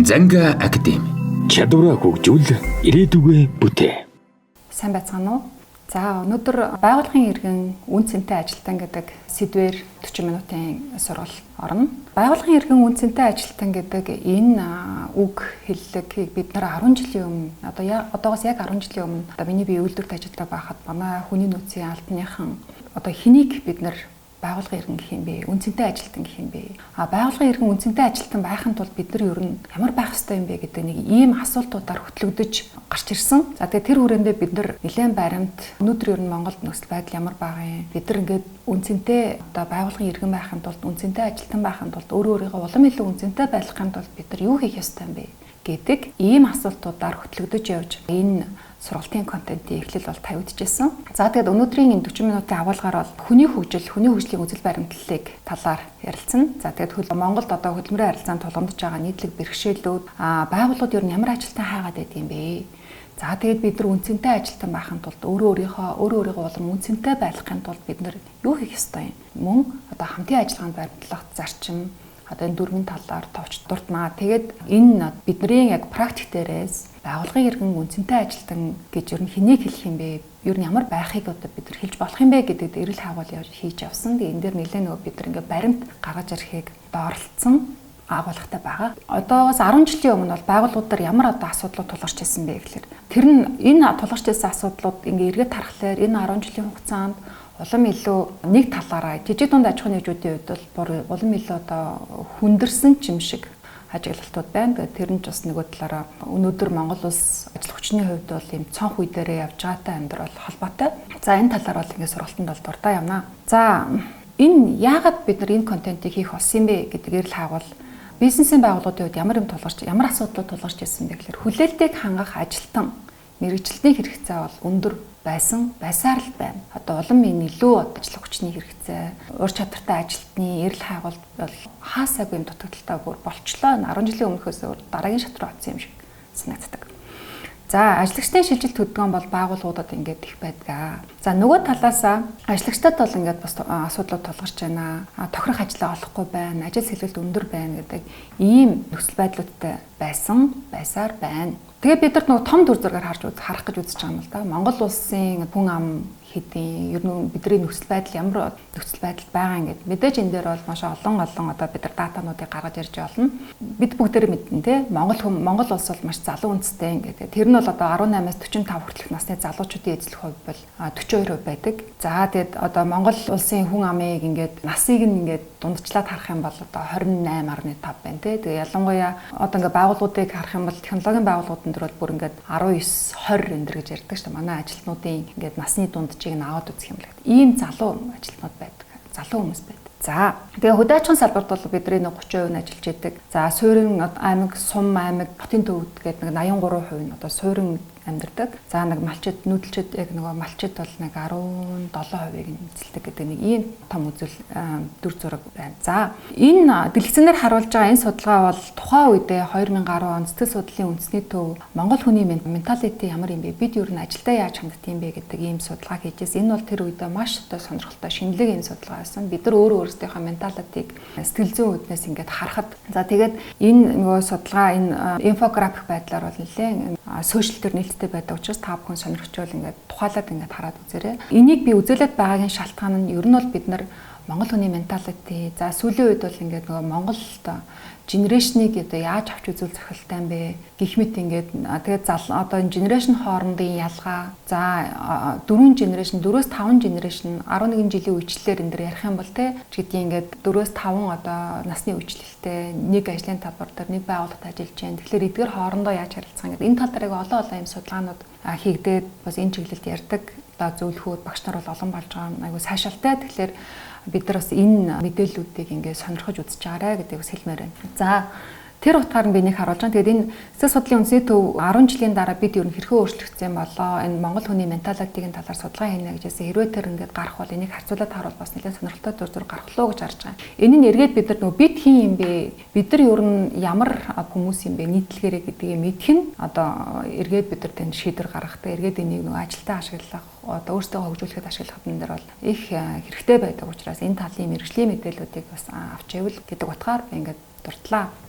Занга академи. Чадвараа хөгжүүл ирээдүгөө бүтээ. Сайн байцгаана уу? За өнөөдөр байгууллагын иргэн үн цэнтэй ажилтан гэдэг сэдвээр 40 минутын сургалт орно. Байгууллагын иргэн үн цэнтэй ажилтан гэдэг энэ үг хэллэгийг бид нар 10 жилийн өмнө одоогоос яг 10 жилийн өмнө миний бие үйлдвэрт ажилладаг байхад манай хүний нөөцийн албаныхан хэнийг бид нар байгууллагын иргэн гэх юм бэ? Үн цэнтэй ажилтан гэх юм бэ? Байгууллагын иргэн үн цэнтэй ажилтан байхын тулд бид нар ер нь ямар байх ёстой юм бэ гэдэг нэг ийм асуултуудаар хөтлөгдөж гарч ирсэн. За тэгээ тэр хүрээндээ бид нар нэлээд баримт өнөөдөр ер нь Монголд нөхцөл байдал ямар байгаа юм? Бид нар ингээд үн цэнтэй байгууллагын иргэн байхын тулд үн цэнтэй ажилтан байхын тулд өөрийгөө улам илүү үн цэнтэй байлгахын тулд бид нар юу хийх ёстой юм бэ гэдэг ийм асуултуудаар хөтлөгдөж явж энэ сургалтын контентын эхлэл бол тавигдчихсан. За тэгээд өнөөдрийн энэ 40 минутын агуулгаар бол хүний хөгжлийн үзэл баримтлалыг талаар ярилцсан. За тэгээд Монголд одоо хөдөлмөрийн харилцаанд тулгамдж байгаа нийтлэг бэрхшээлүүд байгууллагууд ер нь ямар ажилтан хайгаад байдаг юм бэ? За тэгээд бид нар үнцэнтэй ажилтан байхын тулд өөрийгөө улам үнцэнтэй байлгахын тулд бид нар юу хийх ёстой юм? Мөн одоо хамтын ажиллагаанд баримтлах зарчим одоо энэ дөрвөн талаар товч дурднаа. Тэгээд энэ бидний яг практик дээрээс байгууллагын иргэн үнцэнтэй ажилтан гэж ер нь хэнийг хэлэх юм бэ? Ер нь ямар байхыг одоо бид нар хэлж болох юм бэ гэдэгт эрэл хаагуул хийж авсан. Тэгээд энэ дээр нэлээд нөгөө бид нар ингээ баримт гаргаж ирэхийг доорлолцсон агуулгатай байгаа. Одоогоос 10 жилийн өмнө бол байгууллагуудаар ямар одоо асуудлууд тулгарч ирсэн бэ гэхээр тэр нь энэ тулгарч ирсэн асуудлууд ингээ эргээд харахаар энэ 10 жилийн хугацаанд улам илүү нэг талаараа жижиг дунд аж ахуйн нэгжүүдийн хувьд бол улам илүү одоо хүндэрсэн ч юм шиг ажиглалтууд байна. Тэгээд тэр нь ч бас нөгөө талаараа өнөөдөр Монгол улс ажил хүчний хувьд бол ийм цонх үе дээрээ явж байгаатай амьдрал холбоотой. За энэ талаар бол ингээд сургалтанд бол дуртай явна. За энэ яагаад бид нар энэ контентыг хийх болсон юм бэ гэдгээр л хаавал бизнесийн байгууллагуудын хувьд ямар асуудлууд тулгарч ирсэн бэ гэхээр хүлээлтийг хангах ажилтан мэргэжилтийн хэрэгцээ бол өндөр байсаар л байна. Одоо улам энэ илүү ажил хүчний хэрэгцээ, ур чадвартай ажилтны эрэл хайгуул бол хаасаагүй юм дутагдaltaа бүр болчлоо. 10 жилийн өмнөхөөс дараагийн шат руу очсон юм шиг санагддаг. За ажлагчдын шилжилт хөдөлгөөн бол байгууллагуудад ингээд их байдаг. За нөгөө талаасаа ажлагчдад бол ингээд бас асуудлууд тулгарч байна. Тохирох ажлаа олохгүй байна, ажил сэлгэлт өндөр байна гэдэг ийм нөхцөл байдлуудтай байсаар байна. Тэгээ бид нар нөгөө том дүр зургаар харах гэж үзэж байгаа юм л да. Монгол улсын хүн ам хэдийн ер нь бидний нөхцөл байдал ямар нөхцөл байдал байгаа юм гээд мэдээж энэ дээр бол маш олон одоо бид нар датануудыг гаргаж ирж болно. Бид бүгдээрээ мэднэ те Монгол улс бол маш залуу үндэстэй ингээд. Тэр нь бол одоо 18-аас 45 хүртэлх насны залуучуудын эзлэх хувь бол 42% байдаг. За тэгээд одоо Монгол улсын хүн амыг ингээд насыг нь ингээд дундчлаад харах юм бол одоо 28.5 байна те. Тэгээ ялангуяа одоо ингээд байгууллагуудыг харах юм бол технологийн байгууллагууд бол бүр ингээд 19 20 энэ гэж ярьдаг шүү дээ. Манай ажилтнуудын ингээд насны дунджийг нь аваад үзэх юм л гэдэг. Ийм залуу ажилтнууд байдаг. Залуу хүмүүс байдаг. За тэгээ хөдөө аж ахуйн салбарт бол бидний 30% нь ажиллаж идэг. За суурин аймаг, сум аймаг, хотын төвд гэдэг нэг 83% нь одоо суурин амьдардаг. За нэг малчид, нүүдэлчид яг нөгөө малчид бол нэг 17%-ийг нь эзэлдэг гэдэг нэг ийм том үзэл дүр зураг байна. За энэ дэлгэцээр харуулж байгаа энэ судалгаа бол тухайн үедээ 2010 он сэтгэл судлалын үндэсний төв Монгол хүний менталити ямар юм бэ? Бид ер нь ажилдаа яаж ханддаг юм бэ гэдэг ийм судалгаа хийжээс. Энэ бол тэр үедээ маш одоо сонирхолтой шинэлэг ийм судалгаа байсан. Бид нар өөрсдийнхөө менталитиг сэтгэл зүйн үүднээс ингээд харахад за тэгээд энэ нөгөө судалгаа энэ инфографик байдлаар бол нэлээд сошиал дээр нээлттэй байдаг учраас та бүхэн сонирхчвал ингээд тухайлаад ингээд хараад үзээрэй. Энийг би үзүүлээд байгаагийн шалтгаан нь ер нь бол бид нар Монгол хүний менталити за сүүлийн үед бол ингээд нөгөө Монголд генерашныг одоо яаж авч үзүүл зохилттай юм бэ гэх мэт ингээд тэгээд одоо энэ генерашн хоорондын ялгаа за 4 генерашн 4-5 генерашн 11 жилийн үечлэлээр энэ дэр ярих юм бол те гэдгийг ингээд 4-5 одоо насны үечлэлтэй нэг ажлын талбар дээр нэг байгууллагад ажиллаж байна. Тэгэхээр эдгээр хоорондоо яаж харилцах гэдэг энэ тал дээр олон юм судалгаанууд хийгдээд бас энэ чиглэлд ярьдаг одоо зөвлөхүүд багш нар бол олон болж байгаа айгу сайшаалтай. Тэгэхээр бид нар бас энэ мэдээллүүдийг ингээд сонирхож үзэж байгаарэ гэдэг бас хэлмээр байна. За тэр утгаар нь би нэг харуулж байгаа. Тэгээд энэ сэтгэл судлалын үндэсний төв 10 жилийн дараа бид ер нь хэрхэн өөрчлөгдсөн болоо энэ Монгол хүний менталитийн талаар судалгаа хийнэ гэжсэн. Хэрвээ тэр ингээд гарах бол энийг харьцуулаад харуул бас нэлээд сонирхолтой дүр зураг гарах лөө гэж харж байгаа. Энэ нь эргээд бид нар нөгөө бид хин юм бэ? Бид нар ер нь ямар хүмүүс юм бэ? Нийтлэгээрээ гэдгийг мэдэх нь одоо эргээд бид нар тэнд шийдвэр гаргахтай. Эргээд энийг нөгөө ажилтаа ашиглах одоо өөртөө хөгжүүлэхэд ашиглах юм дээр бол их хэрэгтэй байдаг учраас энэ талын мэргэжлийн мэдээллүүдийг бас авч ивэл гэдэг утгаар би ингээд дурдлаа.